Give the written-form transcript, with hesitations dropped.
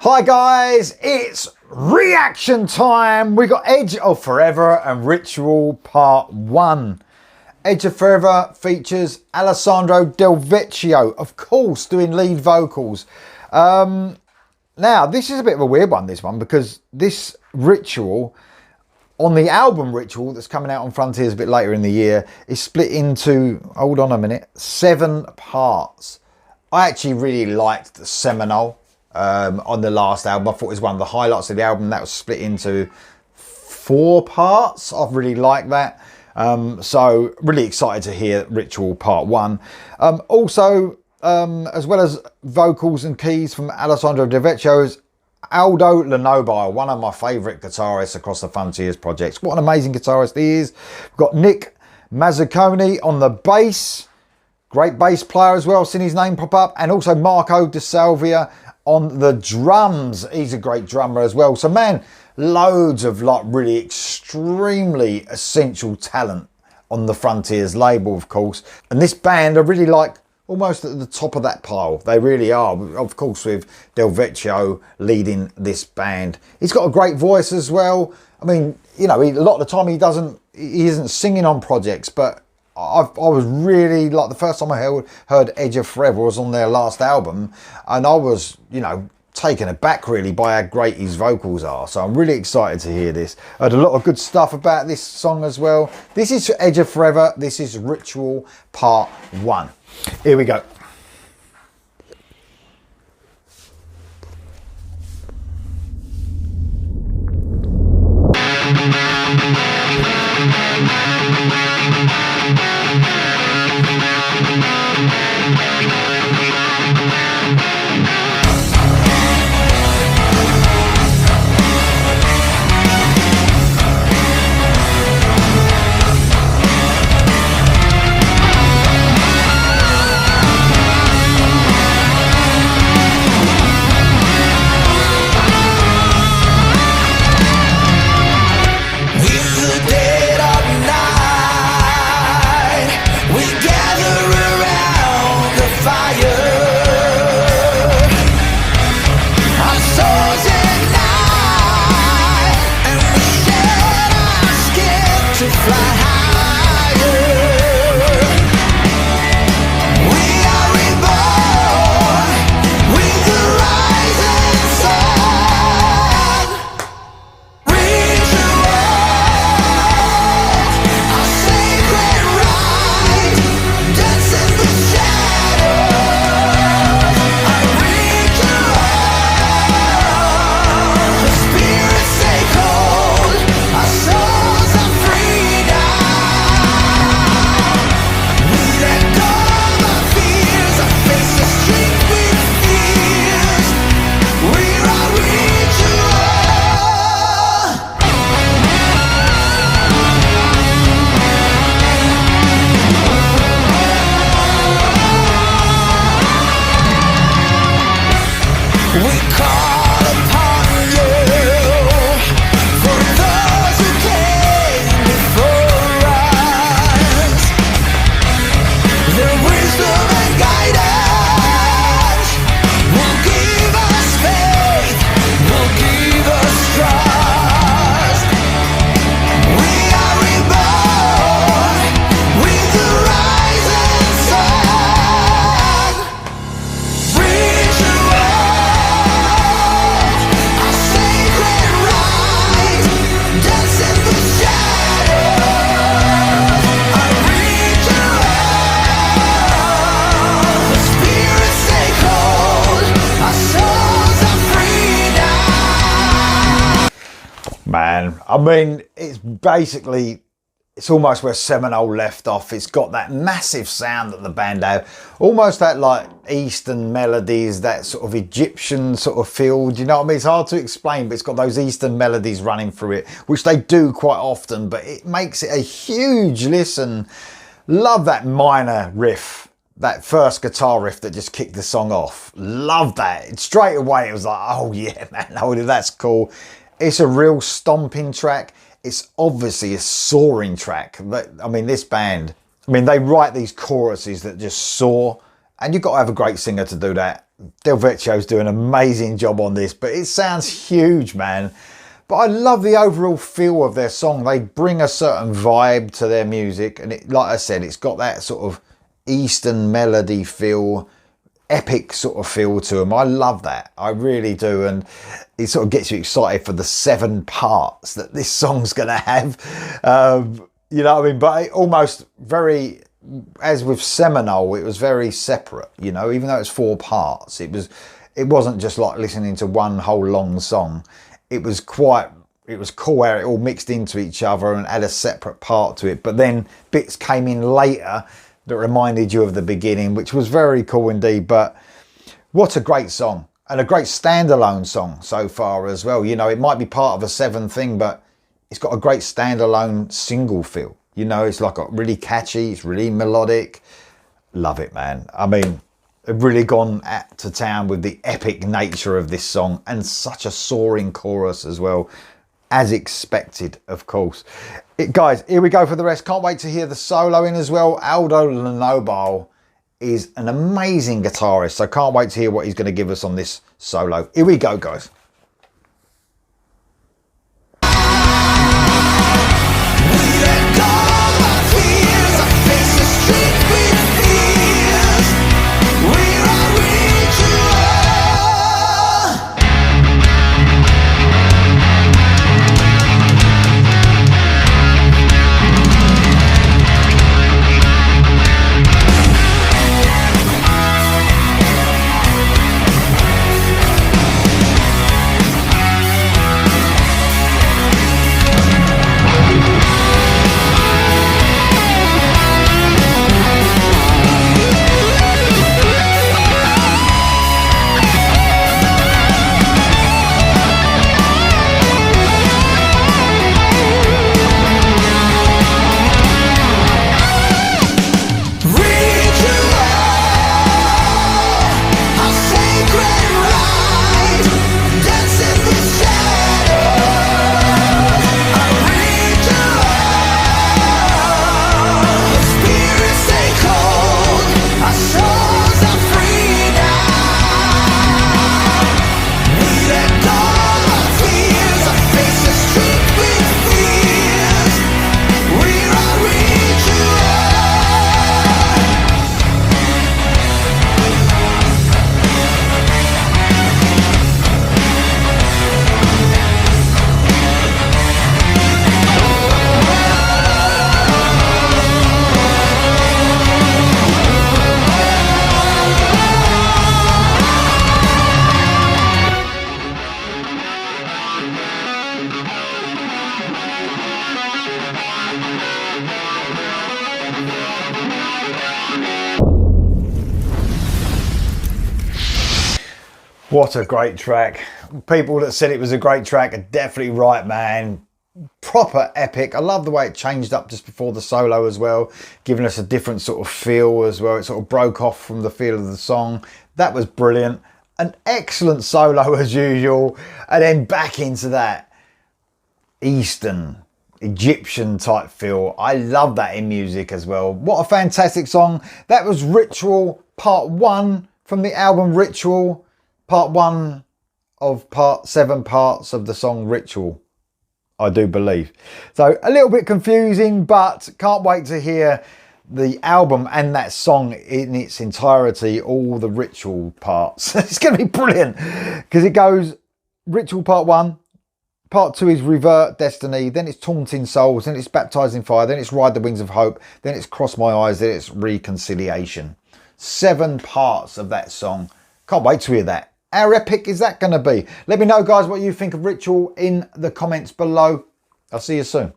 Hi guys, it's reaction time. We got Edge of Forever and Ritual Part 1. Edge of Forever features Alessandro Del Vecchio, of course, doing lead vocals. Now, this is a bit of a weird one, this one, because this Ritual, on the album Ritual that's coming out on Frontiers a bit later in the year, is split into, hold on a minute, 7 parts. I actually really liked the Seminole on the last album. I thought it was one of the highlights of the album. That was split into 4 parts. I really like that. So really excited to hear Ritual Part 1. Also, as well as vocals and keys from Alessandro Del Vecchio, is Aldo Lonobile, one of my favourite guitarists across the Frontiers projects. What an amazing guitarist he is. We've got Nick Mazzaconi on the bass. Great bass player as well, seen his name pop up. And also Marco De Salvia on the drums. He's a great drummer as well. So man, loads of like really extremely essential talent on the Frontiers label, of course. And this band are really like almost at the top of that pile. They really are, of course, with Del Vecchio leading this band. He's got a great voice as well. I mean, you know, a lot of the time he isn't singing on projects, but I was really, like, the first time I heard Edge of Forever was on their last album, and I was, you know, taken aback really by how great his vocals are. So I'm really excited to hear this. I heard a lot of good stuff about this song as well. This is Edge of Forever. This is Ritual Part 1. Here we go. Man, I mean, it's basically, it's almost where Seminole left off. It's got that massive sound that the band have, almost that like Eastern melodies, that sort of Egyptian sort of feel. Do you know what I mean? It's hard to explain, but it's got those Eastern melodies running through it, which they do quite often, but it makes it a huge listen. Love that minor riff, that first guitar riff that just kicked the song off. Love that. Straight away, it was like, oh yeah, man, oh, that's cool. It's a real stomping track. It's obviously a soaring track. But I mean, this band, I mean, they write these choruses that just soar, and you've got to have a great singer to do that. Del Vecchio's doing an amazing job on this, but it sounds huge, man. But I love the overall feel of their song. They bring a certain vibe to their music, and it, like I said, it's got that sort of Eastern melody feel, epic sort of feel to them. I love that, I really do, and it sort of gets you excited for the 7 parts that this song's gonna have. You know what I mean? But it almost very, as with Seminole, it was very separate. You know, even though it's 4 parts, it wasn't just like listening to one whole long song. It was cool how it all mixed into each other and had a separate part to it. But then bits came in later that reminded you of the beginning, which was very cool indeed. But what a great song, and a great standalone song so far as well. You know, it might be part of a 7 thing, but it's got a great standalone single feel. You know, it's like really catchy, it's really melodic. Love it, man. I mean, they've really gone to town with the epic nature of this song, and such a soaring chorus as well, as expected, of course. Guys, here we go for the rest. Can't wait to hear the solo in as well. Aldo Lonobal is an amazing guitarist, so can't wait to hear what he's going to give us on this solo. Here we go, guys. What a great track. People that said it was a great track are definitely right, man. Proper epic. I love the way it changed up just before the solo as well, giving us a different sort of feel as well. It sort of broke off from the feel of the song. That was brilliant. An excellent solo as usual. And then back into that Eastern, Egyptian type feel. I love that in music as well. What a fantastic song. That was Ritual Part 1 from the album Ritual. Part 1 of 7 parts of the song Ritual, I do believe. So a little bit confusing, but can't wait to hear the album and that song in its entirety, all the Ritual parts. It's going to be brilliant because it goes Ritual Part 1, Part 2 is Revert Destiny, then it's Taunting Souls, then it's Baptized in Fire, then it's Ride the Wings of Hope, then it's Cross My Eyes, then it's Reconciliation. 7 parts of that song. Can't wait to hear that. How epic is that going to be? Let me know, guys, what you think of Ritual in the comments below. I'll see you soon.